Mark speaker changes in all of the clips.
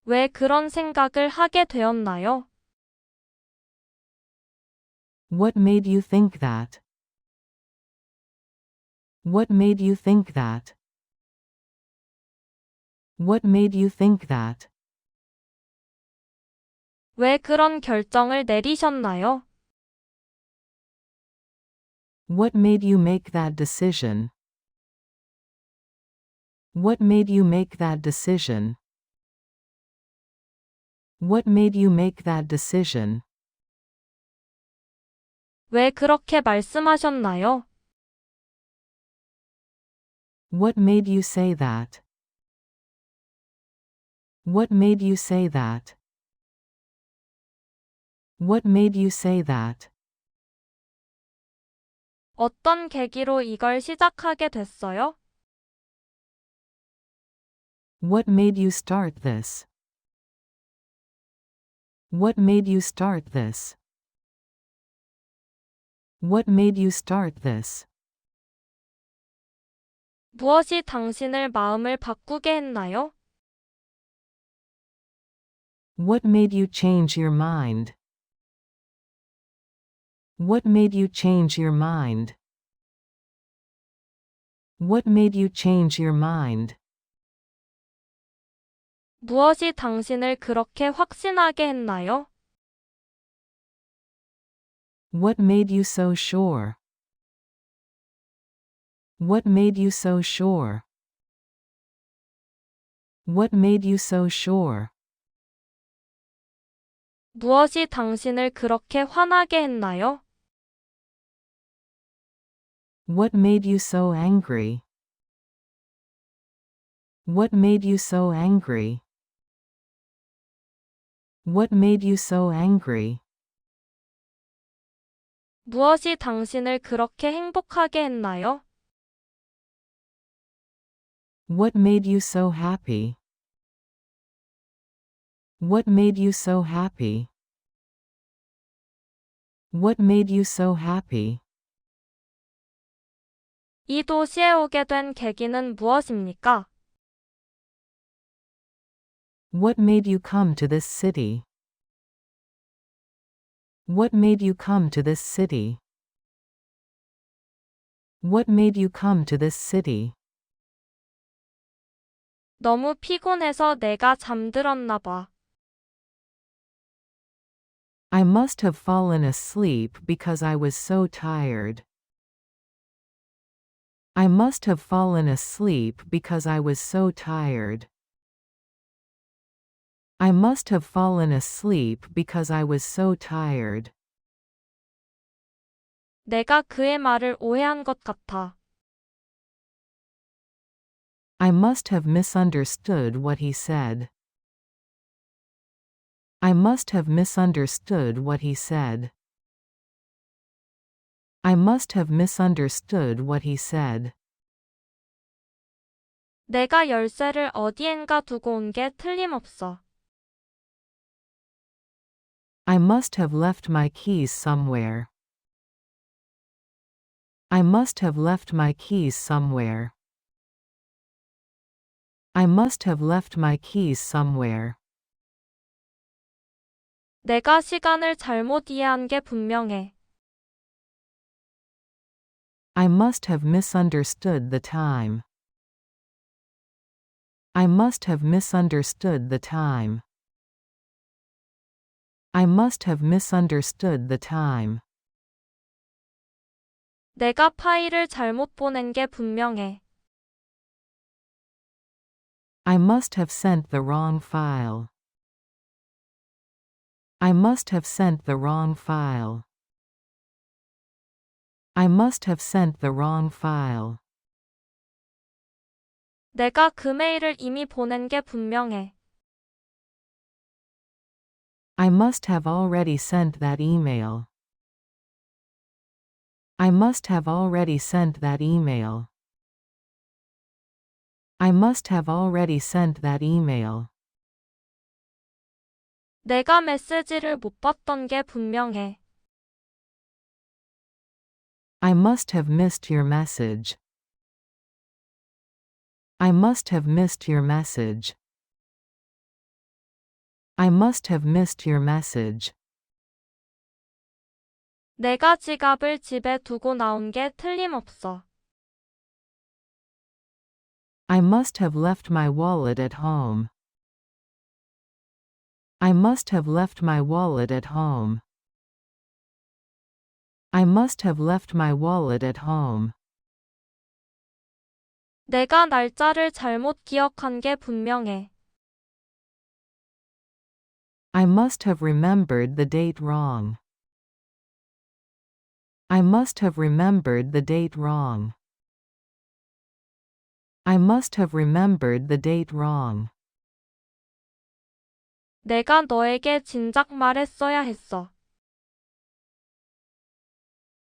Speaker 1: 왜 그런 생각을 하게 되었나요?
Speaker 2: What made you think that? What made you think that? What made you think that?
Speaker 1: 왜 그런 결정을 내리셨나요?
Speaker 2: What made you make that decision? What made you make that decision? What made you make that decision?
Speaker 1: 왜 그렇게 말씀하셨나요?
Speaker 2: What made you say that? What made you say that? What made you say that?
Speaker 1: 어떤 계기로 이걸 시작하게 됐어요?
Speaker 2: What made you start this? What made you start this? What made you start this?
Speaker 1: 무엇이 당신을 마음을 바꾸게 했나요?
Speaker 2: What made you change your mind? What made you change your mind? What made you change your mind?
Speaker 1: 무엇이 당신을 그렇게 확신하게 했나요?
Speaker 2: What made you so sure? What made you so sure? What made you so sure?
Speaker 1: 무엇이 당신을 그렇게 화나게 했나요?
Speaker 2: What made you so angry? What made you so angry? What made you so angry?
Speaker 1: 무엇이 당신을 그렇게 행복하게 했나요?
Speaker 2: What made you so happy? What made you so happy? What made you so happy?
Speaker 1: 이 도시에 오게 된 계기는 무엇입니까?
Speaker 2: What made you come to this city? What made you come to this city? What made you come to this city?
Speaker 1: 너무 피곤해서 내가 잠들었나 봐.
Speaker 2: I must have fallen asleep because I was so tired. I must have fallen asleep because I was so tired. I must have fallen asleep because I was so tired.
Speaker 1: 내가 그의 말을 오해한 것 같아.
Speaker 2: I must have misunderstood what he said. I must have misunderstood what he said. I must have misunderstood what he said.
Speaker 1: 내가 열쇠를 어디엔가 두고 온 게 틀림없어.
Speaker 2: I must have left my keys somewhere. I must have left my keys somewhere. I must have left my keys somewhere.
Speaker 1: 내가 시간을 잘못 이해한 게 분명해.
Speaker 2: I must have misunderstood the time. I must have misunderstood the time. I must have misunderstood the time.
Speaker 1: 내가 파일을 잘못 보낸 게 분명해.
Speaker 2: I must have sent the wrong file. I must have sent the wrong file. I must have sent the wrong file.
Speaker 1: 내가 그 메일을 이미 보낸 게 분명해.
Speaker 2: I must have already sent that email. I must have already sent that email. I must have already sent that email.
Speaker 1: 내가 메시지를 못 봤던 게 분명해.
Speaker 2: I must have missed your message. I must have missed your message. I must have missed your message.
Speaker 1: 내가 지갑을 집에 두고 나온 게 틀림없어.
Speaker 2: I must have left my wallet at home. I must have left my wallet at home. I must have left my wallet at home.
Speaker 1: 내가 날짜를 잘못 기억한 게 분명해.
Speaker 2: I must have remembered the date wrong. I must have remembered the date wrong. I must have remembered the date wrong.
Speaker 1: 내가 너에게 진작 말했어야 했어.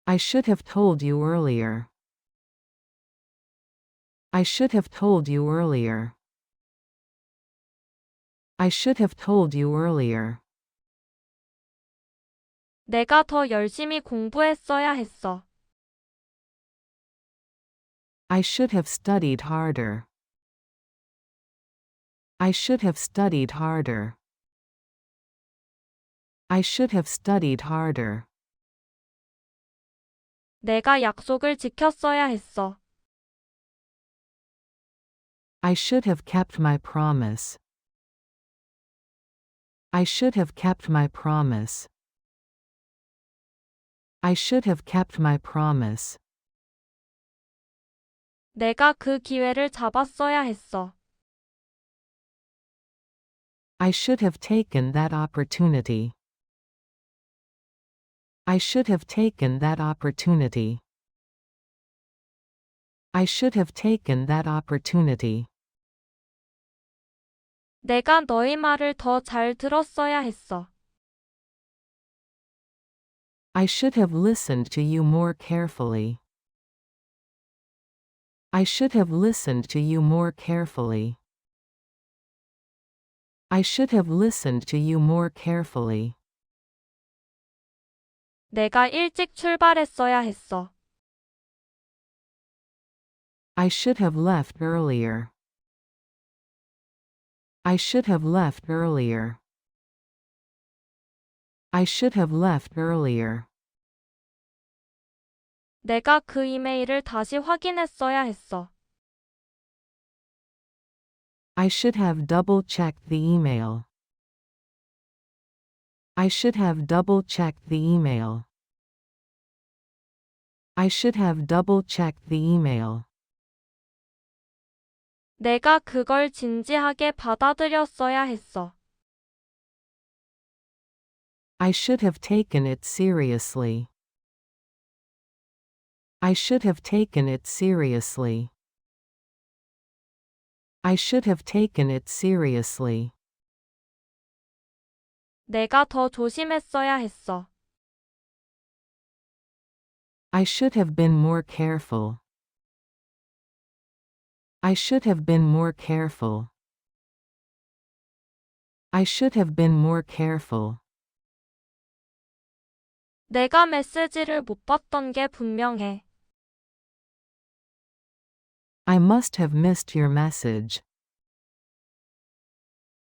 Speaker 2: I should have told you earlier. I should have told you earlier. I should have told you earlier.
Speaker 1: 내가 더 열심히 공부했어야 했어.
Speaker 2: I should have studied harder. I should have studied harder. I should have studied harder.
Speaker 1: 내가 약속을 지켰어야 했어.
Speaker 2: I should have kept my promise. I should have kept my promise. I should have kept my promise.
Speaker 1: 내가 그 기회를 잡았어야 했어.
Speaker 2: I should have taken that opportunity. I should have taken that opportunity. I should have taken that opportunity.
Speaker 1: 내가 너의 말을 더 잘 들었어야 했어.
Speaker 2: I should have listened to you more carefully. I should have listened to you more carefully. I should have listened to you more carefully.
Speaker 1: 내가 일찍 출발했어야 했어.
Speaker 2: I should have left earlier. I should have left earlier. I should have left earlier.
Speaker 1: 내가 그 이메일을 다시 확인했어야 했어.
Speaker 2: I should have double-checked the email. I should have double-checked the email. I should have double-checked the email.
Speaker 1: 내가 그걸 진지하게 받아들였어야 했어.
Speaker 2: I should have taken it seriously. I should have taken it seriously. I should have taken it seriously.
Speaker 1: 내가 더 조심했어야 했어.
Speaker 2: I should have been more careful. I should have been more careful. I should have been more careful.
Speaker 1: 내가 메시지를 못 봤던 게 분명해.
Speaker 2: I must have missed your message.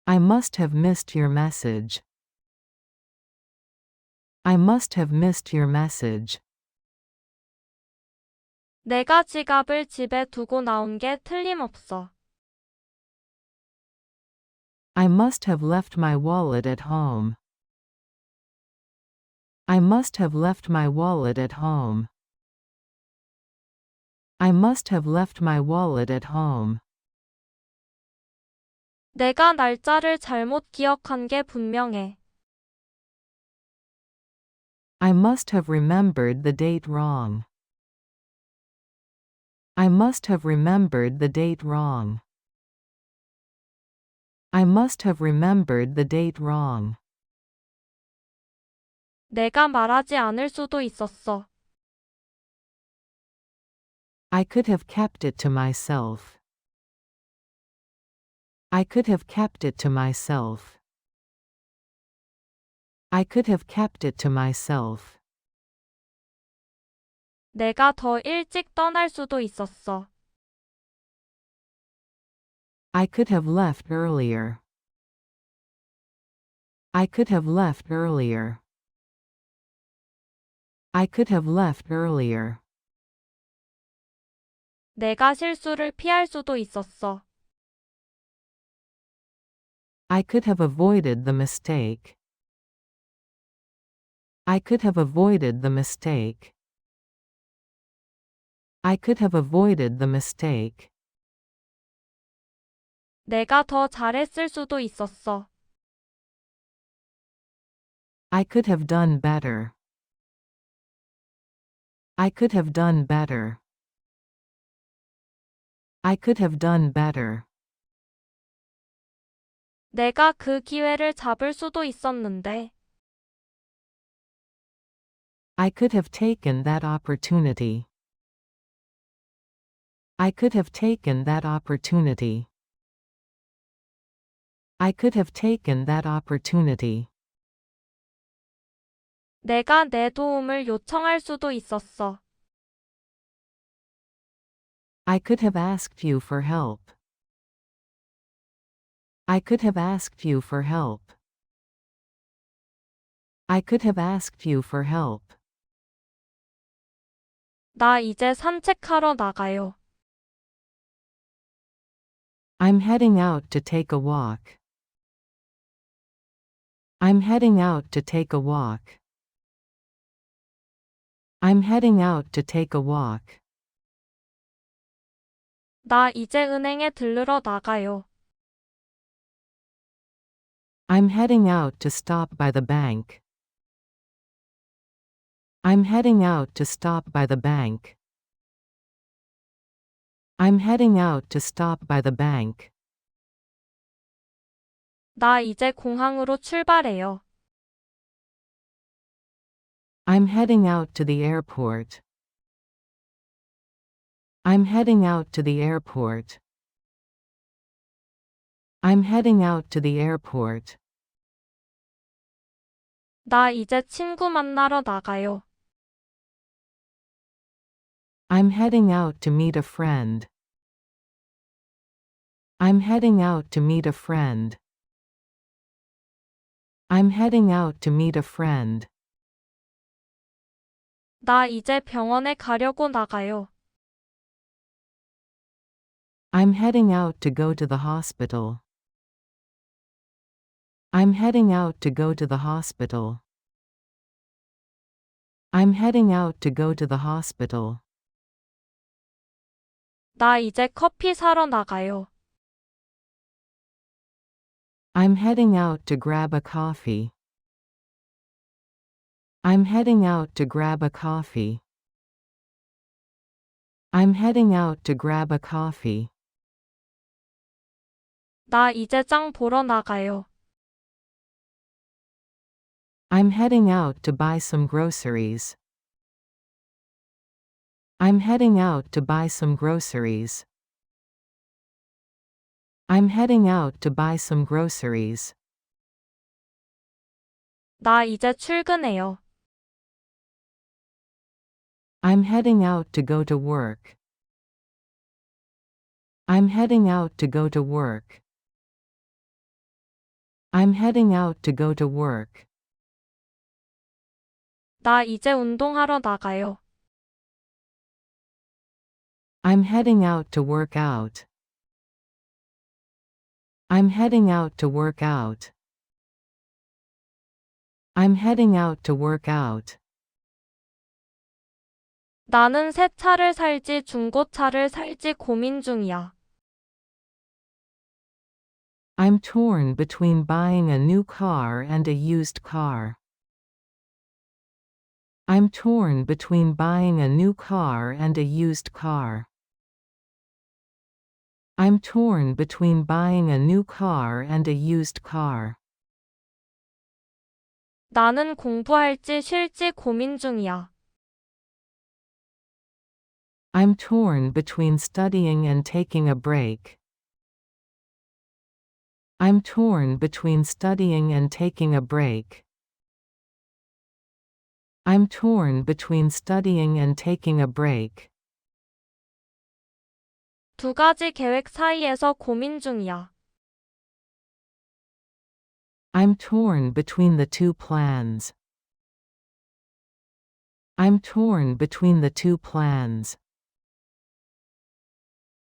Speaker 2: I must have missed your message. I must have missed your message.
Speaker 1: 내가 지갑을 집에 두고 나온 게 틀림없어.
Speaker 2: I must have left my wallet at home. I must have left my wallet at home. I must have left my wallet at home.
Speaker 1: 내가 날짜를 잘못 기억한 게 분명해.
Speaker 2: I must have remembered the date wrong. I must have remembered the date wrong. I must have remembered the date wrong.
Speaker 1: 내가 말하지 않을 수도 있었어.
Speaker 2: I could have kept it to myself. I could have kept it to myself. I could have kept it to myself.
Speaker 1: 내가 더 일찍 떠날 수도 있었어.
Speaker 2: I could have left earlier. I could have left earlier. I could have left earlier.
Speaker 1: 내가 실수를 피할 수도 있었어.
Speaker 2: I could have avoided the mistake. I could have avoided the mistake. I could have avoided the mistake.
Speaker 1: 내가 더 잘했을 수도 있었어.
Speaker 2: I could have done better. I could have done better. I could have done better.
Speaker 1: 내가 그 기회를 잡을 수도 있었는데.
Speaker 2: I could have taken that opportunity. I could have taken that opportunity. I could have taken that opportunity.
Speaker 1: 내가 내 도움을 요청할 수도 있었어.
Speaker 2: I could have asked you for help. I could have asked you for help. I could have asked you for help.
Speaker 1: 나 이제 산책하러 나가요.
Speaker 2: I'm heading out to take a walk. I'm heading out to take a walk. I'm heading out to take a walk.
Speaker 1: 나 이제 은행에 들르러 나가요.
Speaker 2: I'm heading out to stop by the bank. I'm heading out to stop by the bank. I'm heading out to stop by the bank.
Speaker 1: 나 이제 공항으로 출발해요.
Speaker 2: I'm heading out to the airport. I'm heading out to the airport. I'm heading out to the airport.
Speaker 1: 나 이제 친구 만나러 나가요.
Speaker 2: I'm heading out to meet a friend. I'm heading out to meet a friend. I'm heading out to meet a friend.
Speaker 1: 나 이제 병원에 가려고 나가요.
Speaker 2: I'm heading out to go to the hospital. I'm heading out to go to the hospital. I'm heading out to go to the hospital.
Speaker 1: 나 이제 커피 사러 나가요.
Speaker 2: I'm heading out to grab a coffee. I'm heading out to grab a coffee. I'm heading out to grab a coffee.
Speaker 1: 나 이제 장 보러 나가요.
Speaker 2: I'm heading out to buy some groceries. I'm heading out to buy some groceries. I'm heading out to buy some groceries.
Speaker 1: 나 이제 출근해요.
Speaker 2: I'm heading out to go to work. I'm heading out to go to work. I'm heading out to go to work.
Speaker 1: 나 이제 운동하러 나가요.
Speaker 2: I'm heading out to work out. I'm heading out to work out. I'm heading out to work out.
Speaker 1: 나는 새 차를 살지 중고차를 살지 고민 중이야.
Speaker 2: I'm torn between buying a new car and a used car. I'm torn between buying a new car and a used car. I'm torn between buying a new car and a used car. I'm torn between the two plans. I'm torn between the two plans.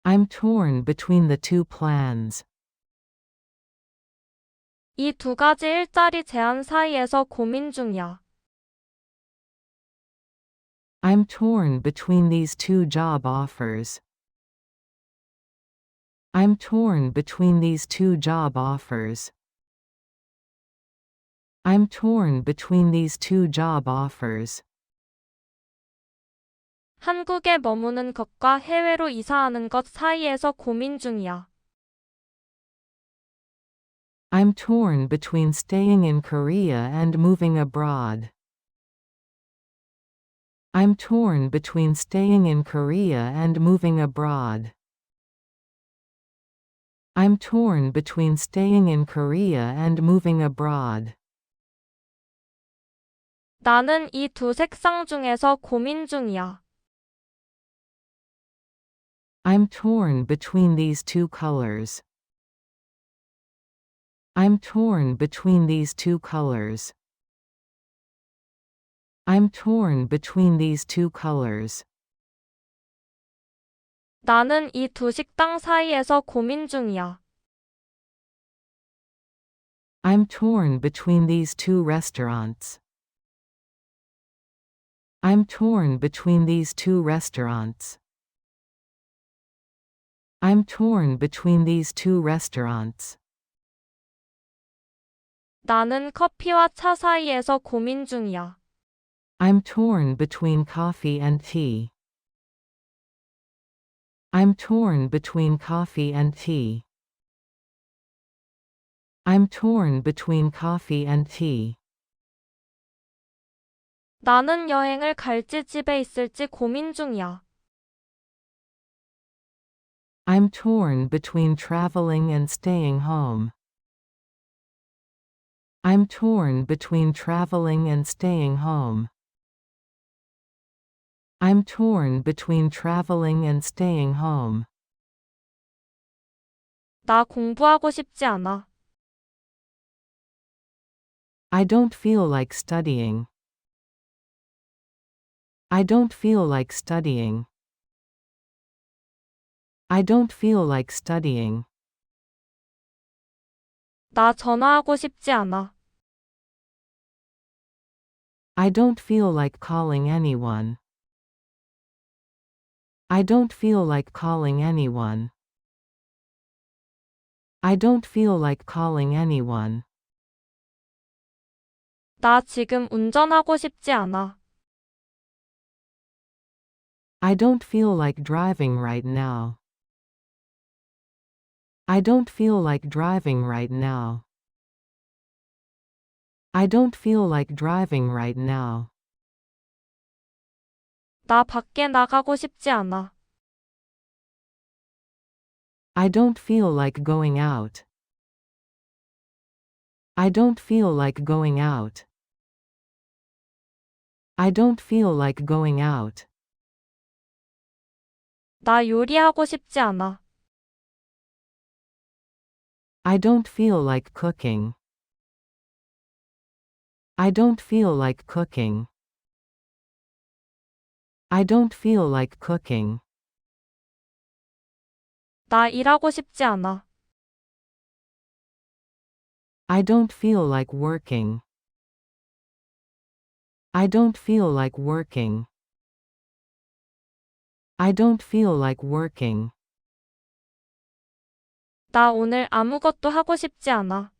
Speaker 2: I'm torn between the two plans.
Speaker 1: 이 두 가지 일자리 제안 사이에서 고민 중이야.
Speaker 2: I'm torn between these two job offers. I'm torn between these two job offers. I'm torn between these two job offers.
Speaker 1: 한국에 머무는 것과 해외로 이사하는 것 사이에서 고민 중이야.
Speaker 2: I'm torn between staying in Korea and moving abroad. I'm torn between staying in Korea and moving abroad. I'm torn between staying in Korea and moving abroad.
Speaker 1: 나는 이 두 색상 중에서 고민 중이야.
Speaker 2: I'm torn between these two colors. I'm torn between these two colors. I'm torn between these two colors.
Speaker 1: 나는 이 두 식당 사이에서 고민 중이야.
Speaker 2: I'm torn between these two restaurants. I'm torn between these two restaurants. I'm torn between these two restaurants.
Speaker 1: 나는 커피와 차 사이에서 고민 중이야.
Speaker 2: I'm torn between coffee and tea. I'm torn between coffee and tea. I'm torn between coffee and tea.
Speaker 1: 나는 여행을 갈지 집에 있을지 고민 중이야.
Speaker 2: I'm torn between traveling and staying home. I'm torn between traveling and staying home. I'm torn between traveling and staying home.
Speaker 1: 나 공부하고 싶지 않아.
Speaker 2: I don't feel like studying. I don't feel like studying. I don't feel like studying.
Speaker 1: 나 전화하고 싶지 않아.
Speaker 2: I don't feel like calling anyone. I don't feel like calling anyone. I don't feel like calling anyone.
Speaker 1: 나 지금 운전하고 싶지 않아.
Speaker 2: I don't feel like driving right now. I don't feel like driving right now. I don't feel like driving right now.
Speaker 1: 나 밖에 나가고 싶지 않아.
Speaker 2: I don't feel like going out. I don't feel like going out. I don't feel like going out.
Speaker 1: 나 요리하고 싶지 않아.
Speaker 2: I don't feel like cooking. I don't feel like cooking. I don't feel like cooking.
Speaker 1: 나 일하고 싶지 않아.
Speaker 2: I don't feel like working. I don't feel like working. I don't feel like working.
Speaker 1: 나 오늘 아무것도 하고 싶지 않아.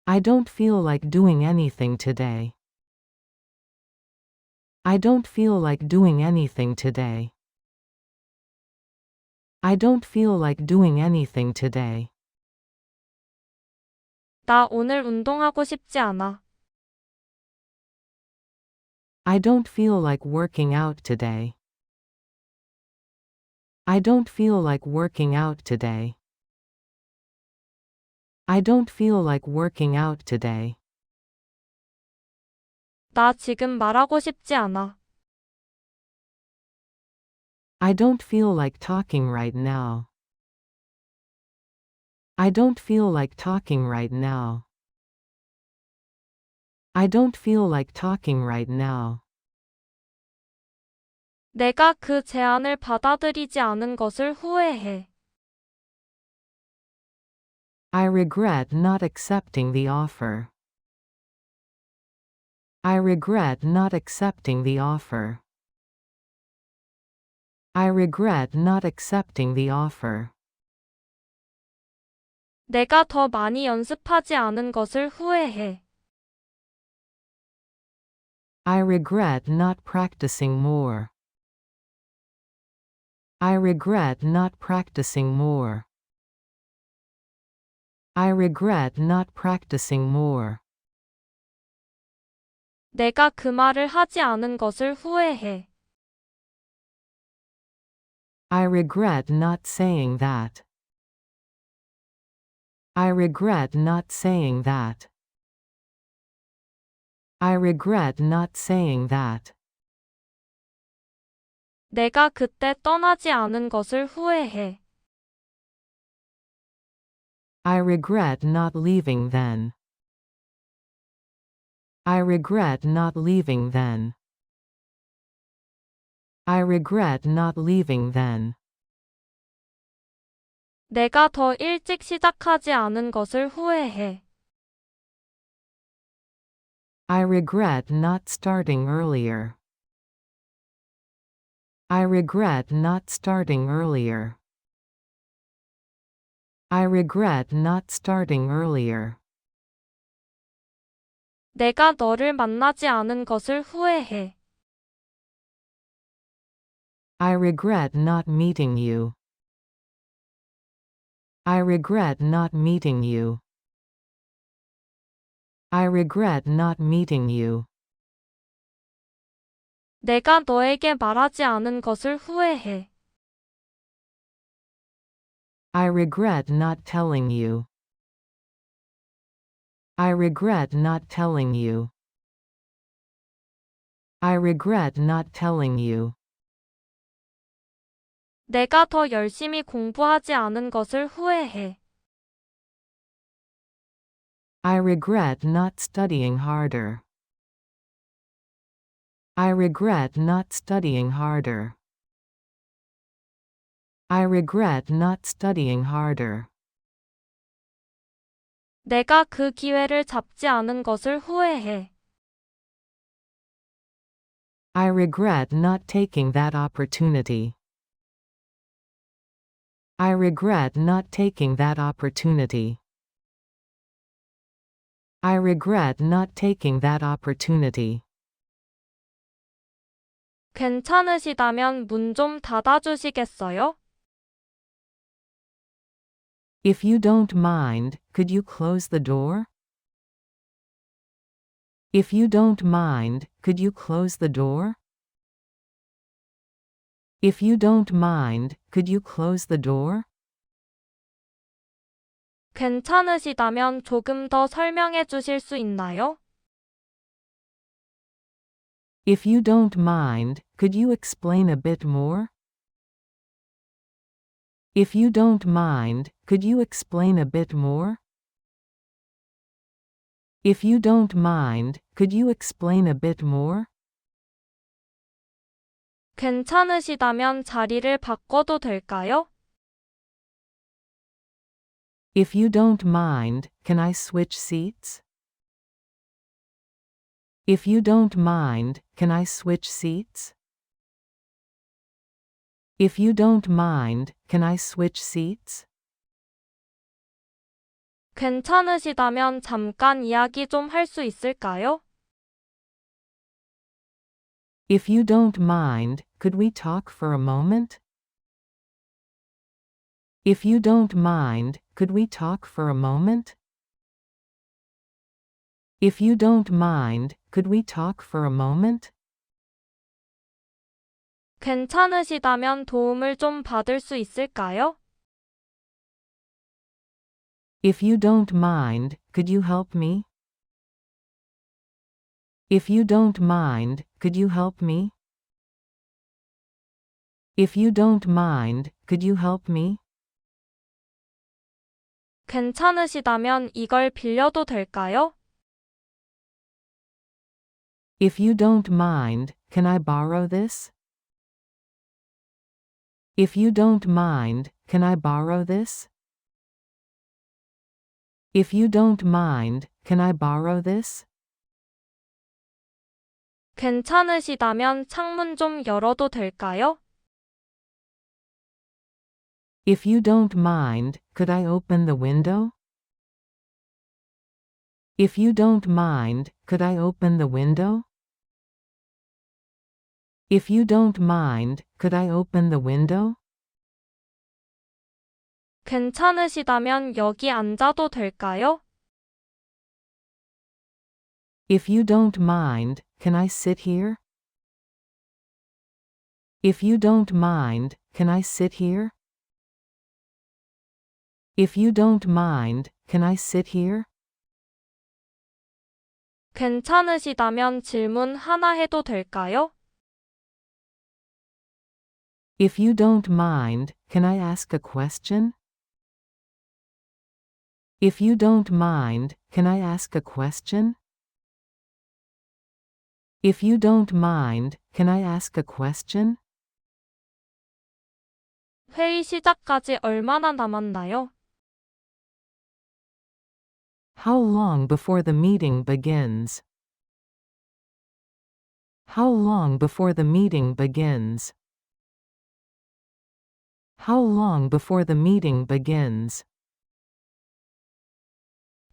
Speaker 2: I don't feel like doing anything today. I don't feel like doing anything today. I don't feel like doing anything today.
Speaker 1: 나 오늘 운동하고 싶지 않아.
Speaker 2: I don't feel like working out today. I don't feel like working out today. I don't feel like working out today.
Speaker 1: 나 지금 말하고 싶지 않아.
Speaker 2: I don't feel like talking right now. I don't feel like talking right now. I don't feel like talking right now.
Speaker 1: 내가 그 제안을 받아들이지 않은 것을 후회해.
Speaker 2: I regret not accepting the offer. I regret not accepting the offer. I regret not accepting the offer.
Speaker 1: 내가 더 많이 연습하지 않은 것을 후회해.
Speaker 2: I regret not practicing more. I regret not practicing more. I regret not practicing more.
Speaker 1: 내가 그 말을 하지 않은 것을 후회해.
Speaker 2: I regret not saying that. I regret not saying that. I regret not saying that.
Speaker 1: 내가 그때 떠나지 않은 것을 후회해.
Speaker 2: I regret not leaving then. I regret not leaving then. I regret not leaving then.
Speaker 1: 내가 더 일찍 시작하지 않은 것을 후회해.
Speaker 2: I regret not starting earlier. I regret not starting earlier. I regret not starting earlier.
Speaker 1: 내가 너를 만나지 않은 것을 후회해.
Speaker 2: I regret not meeting you. I regret not meeting you. I regret not meeting you.
Speaker 1: 내가 너에게 말하지 않은 것을 후회해.
Speaker 2: I regret not telling you. I regret not telling you. I regret not telling you.
Speaker 1: 내가 더 열심히 공부하지 않은 것을 후회해.
Speaker 2: I regret not studying harder. I regret not studying harder. I regret not studying harder.
Speaker 1: 내가 그 기회를 잡지 않은 것을 후회해.
Speaker 2: I regret not taking that opportunity. I regret not taking that opportunity. I regret not taking that opportunity.
Speaker 1: 괜찮으시다면 문 좀 닫아주시겠어요?
Speaker 2: If you don't mind, could you close the door? If you don't mind, could you close the door? If you don't mind, could you close the door?
Speaker 1: 괜찮으시다면 조금 더 설명해 주실 수 있나요?
Speaker 2: If you don't mind, could you explain a bit more? If you don't mind, could you explain a bit more? If you don't mind, could you explain a bit more?
Speaker 1: 괜찮으시다면 자리를 바꿔도 될까요?
Speaker 2: If you don't mind, can I switch seats? If you don't mind, can I switch seats? If you don't mind, can I switch seats?
Speaker 1: 괜찮으시다면 잠깐 이야기 좀 할 수 있을까요?
Speaker 2: If you don't mind, could we talk for a moment? If you don't mind, could we talk for a moment? If you don't mind, could we talk for a moment?
Speaker 1: 괜찮으시다면 도움을 좀 받을 수 있을까요?
Speaker 2: If you don't mind, could you help me? If you don't mind, could you help me? If you don't mind, could you help me?
Speaker 1: 괜찮으시다면 이걸 빌려도 될까요?
Speaker 2: If you don't mind, can I borrow this? If you don't mind, can I borrow this? If you don't mind, can I borrow this?
Speaker 1: 괜찮으시다면 창문 좀 열어도 될까요?
Speaker 2: If you don't mind, could I open the window? If you don't mind, could I open the window? If you don't mind, could I open the window?
Speaker 1: 괜찮으시다면 여기 앉아도 될까요?
Speaker 2: If you don't mind, can I sit here? If you don't mind, can I sit here? If you don't mind, can I sit here?
Speaker 1: 괜찮으시다면 질문 하나 해도 될까요?
Speaker 2: If you don't mind, can I ask a question? If you don't mind, can I ask a question? If you don't mind, can I ask a question?
Speaker 1: 회의 시작까지 얼마나 남았나요?
Speaker 2: How long before the meeting begins? How long before the meeting begins? How long before the meeting begins?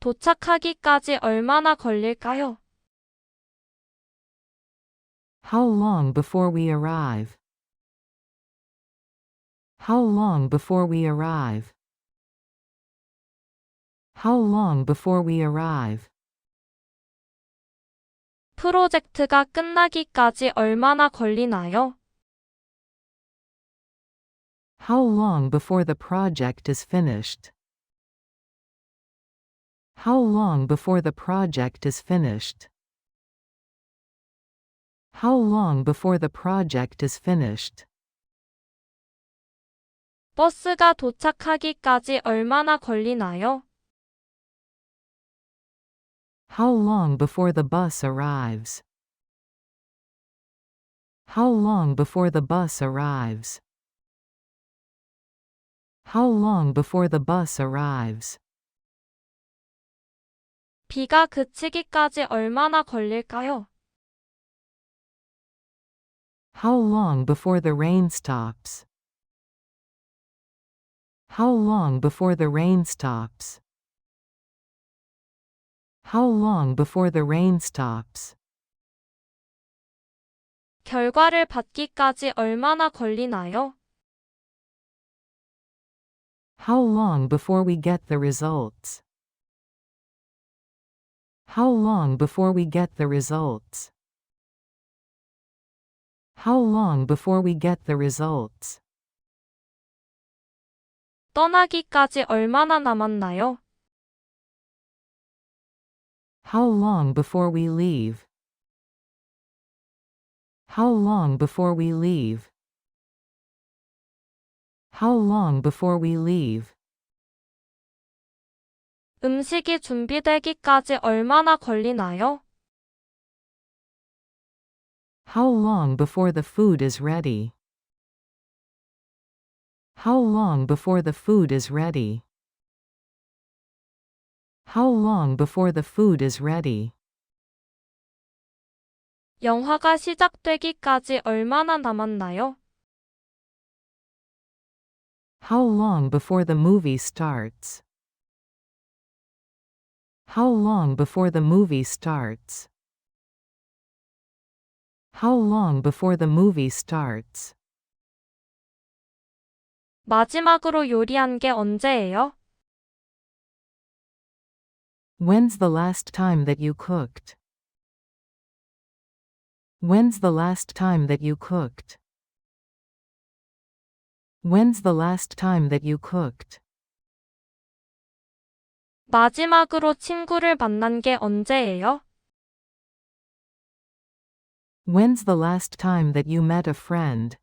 Speaker 1: 도착하기까지 얼마나 걸릴까요?
Speaker 2: How long before we arrive? How long before we arrive? How long before we arrive?
Speaker 1: 프로젝트가 끝나기까지 얼마나 걸리나요?
Speaker 2: How long before the project is finished? How long before the project is finished? How long before the project is finished?
Speaker 1: 버스가 도착하기까지 얼마나 걸리나요?
Speaker 2: How long before the bus arrives? How long before the bus arrives? How long before the bus arrives?
Speaker 1: 비가 그치기까지 얼마나 걸릴까요?
Speaker 2: How long before the rain stops? How long before the rain stops? How long before the rain stops?
Speaker 1: 결과를 받기까지 얼마나 걸리나요?
Speaker 2: How long before we get the results? How long before we get the results? How long before we get the results?
Speaker 1: 떠나기까지 얼마나 남았나요?
Speaker 2: How long before we leave? How long before we leave? How long before we leave?
Speaker 1: 음식이 준비되기까지 얼마나 걸리나요?
Speaker 2: How long before the food is ready? How long before the food is ready? How long before the food is ready?
Speaker 1: 영화가 시작되기까지 얼마나 남았나요?
Speaker 2: How long before the movie starts? How long before the movie starts? How long before the movie starts?
Speaker 1: 마지막으로 요리한 게 언제예요?
Speaker 2: When's the last time that you cooked? When's the last time that you cooked? When's the last time that you cooked?
Speaker 1: 마지막으로 친구를 만난 게 언제예요?
Speaker 2: When's the last time that you met a friend?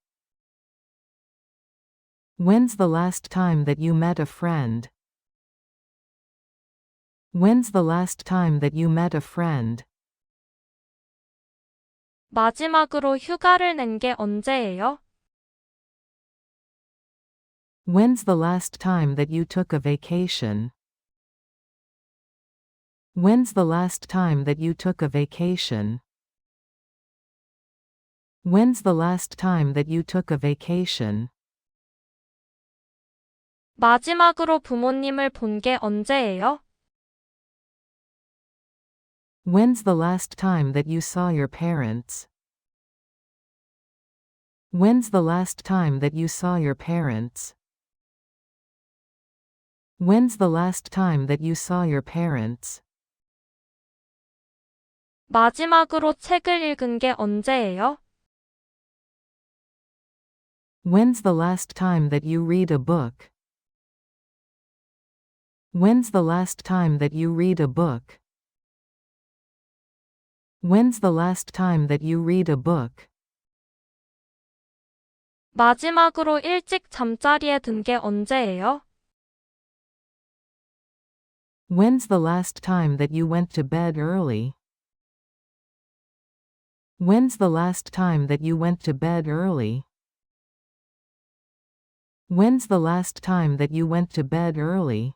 Speaker 2: When's the last time that you met a friend? When's the last time that you met a friend?
Speaker 1: 마지막으로 휴가를 낸 게 언제예요?
Speaker 2: When's the last time that you took a vacation? When's the last time that you took a vacation? When's the last time that you took a vacation?
Speaker 1: 마지막으로 부모님을 본 게 언제예요?
Speaker 2: When's the last time that you saw your parents? When's the last time that you saw your parents? When's the last time that you saw your parents?
Speaker 1: 마지막으로 책을 읽은 게 언제예요?
Speaker 2: When's the last time that you read a book? When's the last time that you read a book? When's the last time that you read a book?
Speaker 1: 마지막으로 일찍 잠자리에 든 게 언제예요?
Speaker 2: When's the last time that you went to bed early? When's the last time that you went to bed early? When's the last time that you went to bed early?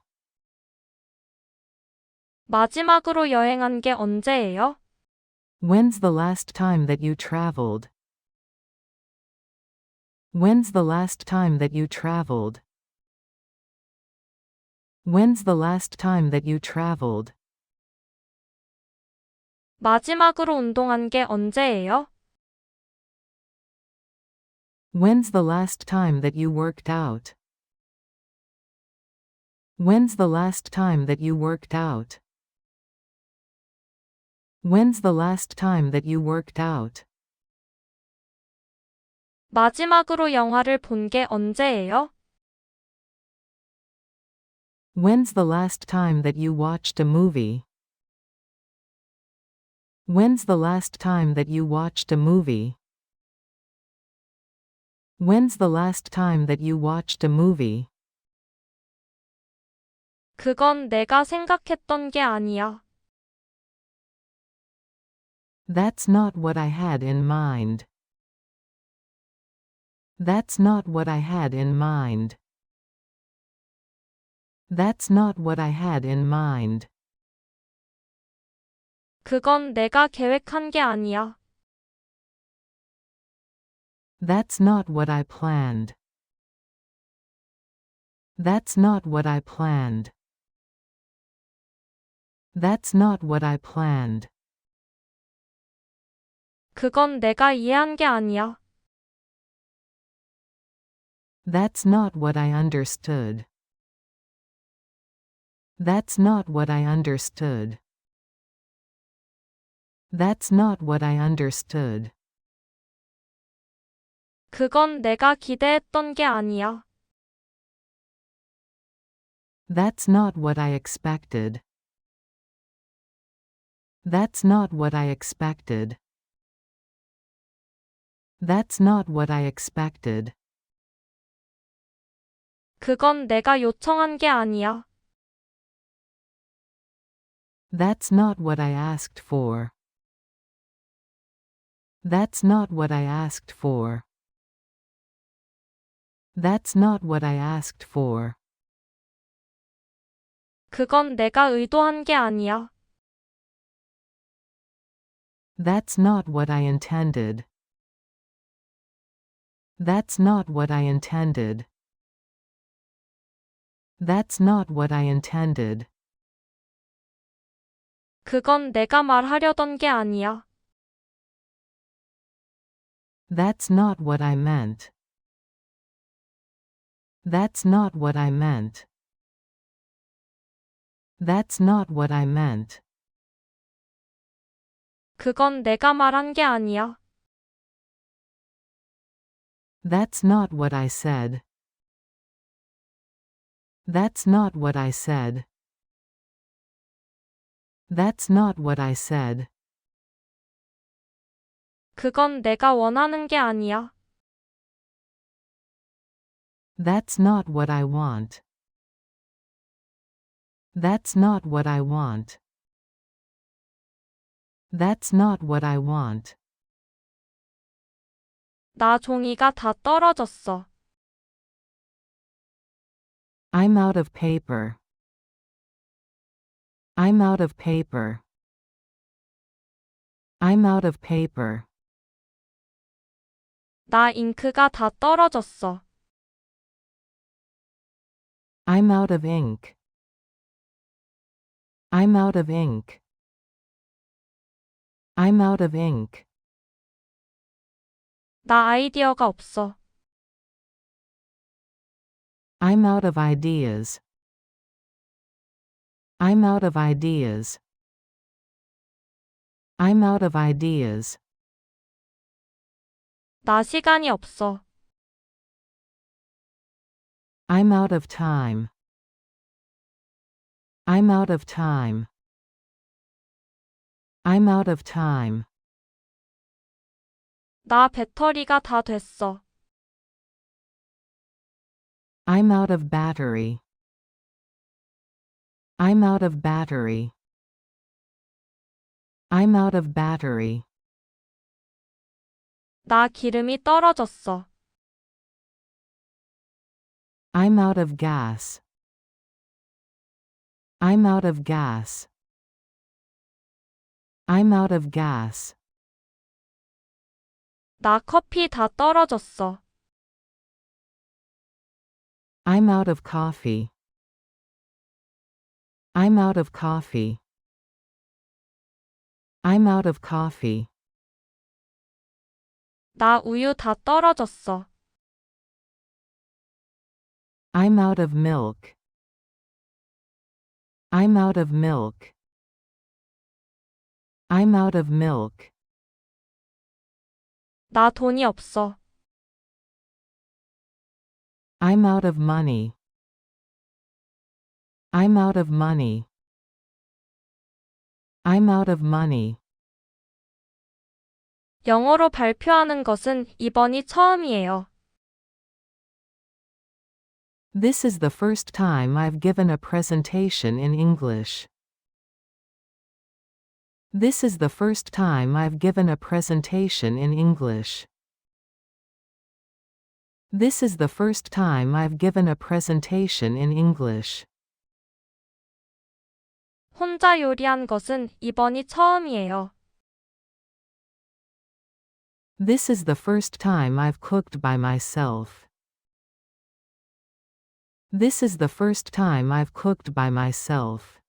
Speaker 1: 마지막으로 여행한 게 언제예요?
Speaker 2: When's the last time that you traveled? When's the last time that you traveled? When's the last time that you traveled?
Speaker 1: 마지막으로 운동한 게 언제예요?
Speaker 2: When's the last time that you worked out? When's the last time that you worked out? When's the last time that you worked out?
Speaker 1: 마지막으로 영화를 본 게 언제예요?
Speaker 2: When's the last time that you watched a movie? When's the last time that you watched a movie? When's the last time that you watched a movie?
Speaker 1: 그건 내가 생각했던 게 아니야.
Speaker 2: That's not what I had in mind. That's not what I had in mind. That's not what I had in mind.
Speaker 1: 그건 내가 계획한 게 아니야.
Speaker 2: That's not what I planned. That's not what I planned. That's not what I planned.
Speaker 1: 그건 내가 이해한 게 아니야.
Speaker 2: That's not what I understood. That's not what I understood. That's not what I understood.
Speaker 1: 그건 내가 기대했던 게 아니야.
Speaker 2: That's not what I expected. That's not what I expected. That's not what I expected.
Speaker 1: 그건 내가 요청한 게 아니야.
Speaker 2: That's not what I asked for. That's not what I asked for. That's not what I asked for.
Speaker 1: 그건 내가 의도한 게 아니야.
Speaker 2: That's not what I intended. That's not what I intended. That's not what I intended.
Speaker 1: 그건 내가 말하려던 게 아니야.
Speaker 2: That's not what I meant. That's not what I meant. That's not what I meant.
Speaker 1: 그건 내가 말한 게 아니야.
Speaker 2: That's not what I said. That's not what I said. That's not what I said.
Speaker 1: 그건 내가 원하는 게 아니야.
Speaker 2: That's not what I want. That's not what I want. That's not what I want.
Speaker 1: 나 종이가 다 떨어졌어.
Speaker 2: I'm out of paper. I'm out of paper. I'm out of paper.
Speaker 1: 나 잉크가 다 떨어졌어.
Speaker 2: I'm out of ink. I'm out of ink. I'm out of ink.
Speaker 1: 나 아이디어가 없어.
Speaker 2: I'm out of ideas. I'm out of ideas. I'm out of ideas.
Speaker 1: 나 시간이 없어.
Speaker 2: I'm out of time. I'm out of time. I'm out of time.
Speaker 1: 나 배터리가 다 됐어.
Speaker 2: I'm out of battery. I'm out of battery. I'm out of battery.
Speaker 1: 나 기름이 떨어졌어.
Speaker 2: I'm out of gas. I'm out of gas. I'm out of gas.
Speaker 1: 나 커피 다 떨어졌어.
Speaker 2: I'm out of coffee. I'm out of coffee. I'm out of coffee.
Speaker 1: 나 우유 다 떨어졌어.
Speaker 2: I'm out of milk. I'm out of milk. I'm out of milk.
Speaker 1: 나 돈이 없어.
Speaker 2: I'm out of money. I'm out of money. I'm out of money.
Speaker 1: 영어로 발표하는 것은 이번이 처음이에요.
Speaker 2: This is the first time I've given a presentation in English. This is the first time I've given a presentation in English. This is the first time I've given a presentation in English.
Speaker 1: 혼자 요리한 것은 이번이 처음이에요.
Speaker 2: This is the first time I've cooked by myself. This is the first time I've cooked by myself.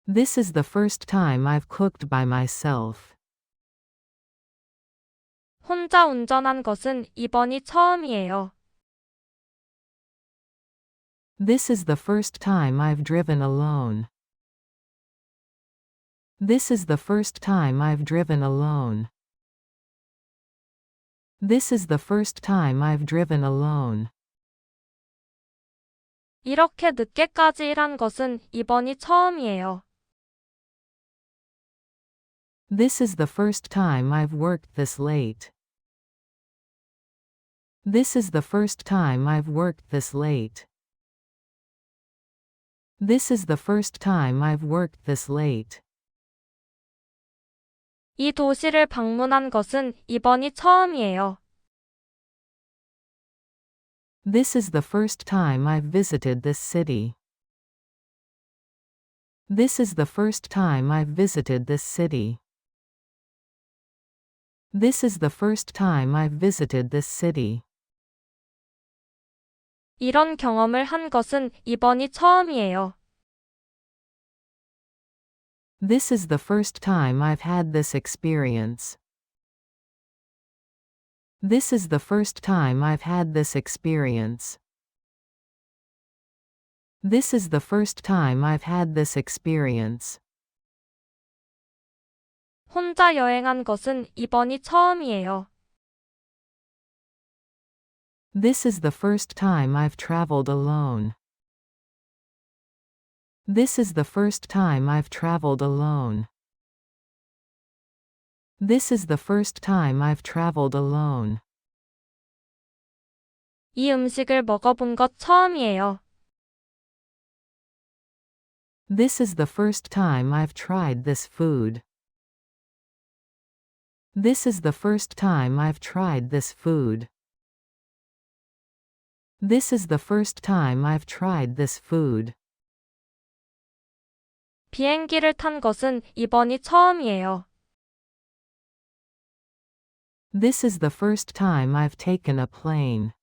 Speaker 2: This is the first time I've cooked by myself.
Speaker 1: 혼자 운전한 것은 이번이 처음이에요.
Speaker 2: This is the first time I've driven alone. This is the first time I've driven alone. This is the first time I've driven alone.
Speaker 1: 이렇게 늦게까지 일한 것은 이번이 처음이에요.
Speaker 2: This is the first time I've worked this late. This is the first time I've worked this late. This is the first time I've worked this late.
Speaker 1: 이 도시를 방문한 것은 이번이 처음이에요.
Speaker 2: This is the first time I've visited this city. This is the first time I've visited this city. This is the first time I've visited this city.
Speaker 1: 이런 경험을 한 것은 이번이 처음이에요.
Speaker 2: This is the first time I've had this experience. This is the first time I've had this experience. This is the first time I've had this experience.
Speaker 1: 혼자 여행한 것은 이번이 처음이에요.
Speaker 2: This is the first time I've traveled alone. This is the first time I've traveled alone. This is the first time I've traveled alone.
Speaker 1: 이 음식을 먹어본 것 처음이에요.
Speaker 2: This is the first time I've tried this food. This is the first time I've tried this food. This is the first time I've tried this food.
Speaker 1: 비행기를 탄 것은 이번이 처음이에요.
Speaker 2: This is the first time I've taken a plane.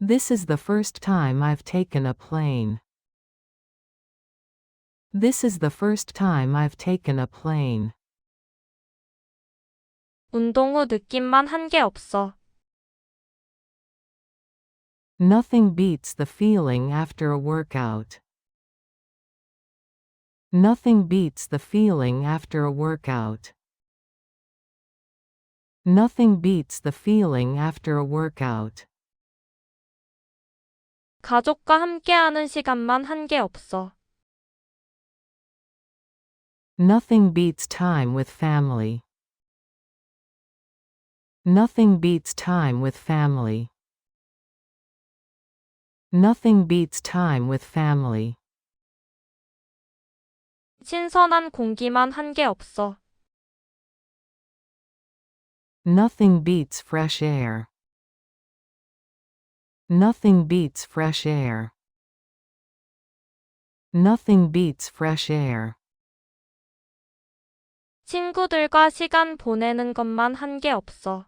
Speaker 2: This is the first time I've taken a plane. This is the first time I've taken a plane.
Speaker 1: 운동 후 느낌만 한 게 없어.
Speaker 2: Nothing beats the feeling after a workout. Nothing beats the feeling after a workout. Nothing beats the feeling after a workout.
Speaker 1: 가족과 함께하는 시간만 한 게 없어.
Speaker 2: Nothing beats time with family. Nothing beats time with family. Nothing beats time with family.
Speaker 1: 신선한 공기만 한 게 없어.
Speaker 2: Nothing beats fresh air. Nothing beats fresh air. Nothing beats fresh air.
Speaker 1: 친구들과 시간 보내는 것만 한 게 없어.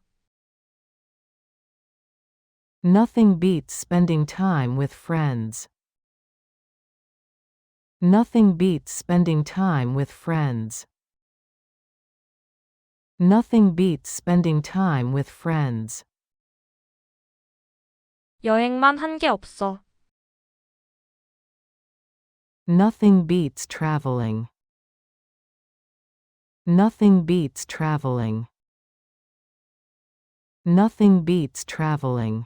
Speaker 2: Nothing beats spending time with friends. Nothing beats spending time with friends. Nothing beats spending time with friends.
Speaker 1: 여행만 한 게 없어.
Speaker 2: Nothing beats traveling. Nothing beats traveling. Nothing beats traveling.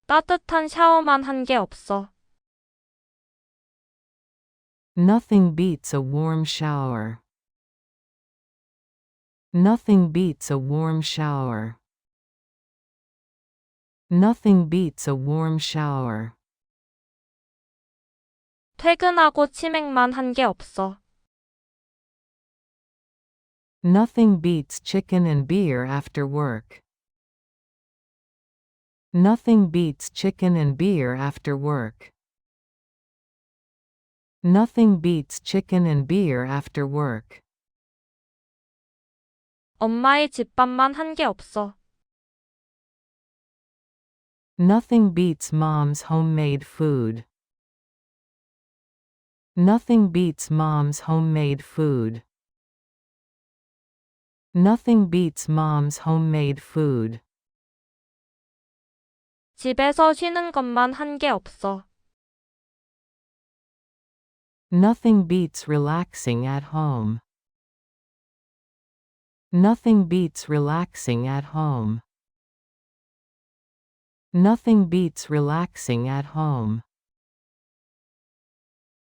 Speaker 1: 따뜻한 샤워만 한 게 없어.
Speaker 2: Nothing beats a warm shower. Nothing beats a warm shower. Nothing beats a warm shower.
Speaker 1: 퇴근하고 치맥만 한 게 없어.
Speaker 2: Nothing beats chicken and beer after work. Nothing beats chicken and beer after work. Nothing beats chicken and beer after work.
Speaker 1: 엄마의 집밥만 한 게 없어.
Speaker 2: Nothing beats mom's homemade food. Nothing beats mom's homemade food. Nothing beats mom's homemade food.
Speaker 1: 집에서 쉬는 것만 한 게 없어.
Speaker 2: Nothing beats relaxing at home. Nothing beats relaxing at home. Nothing beats relaxing at home.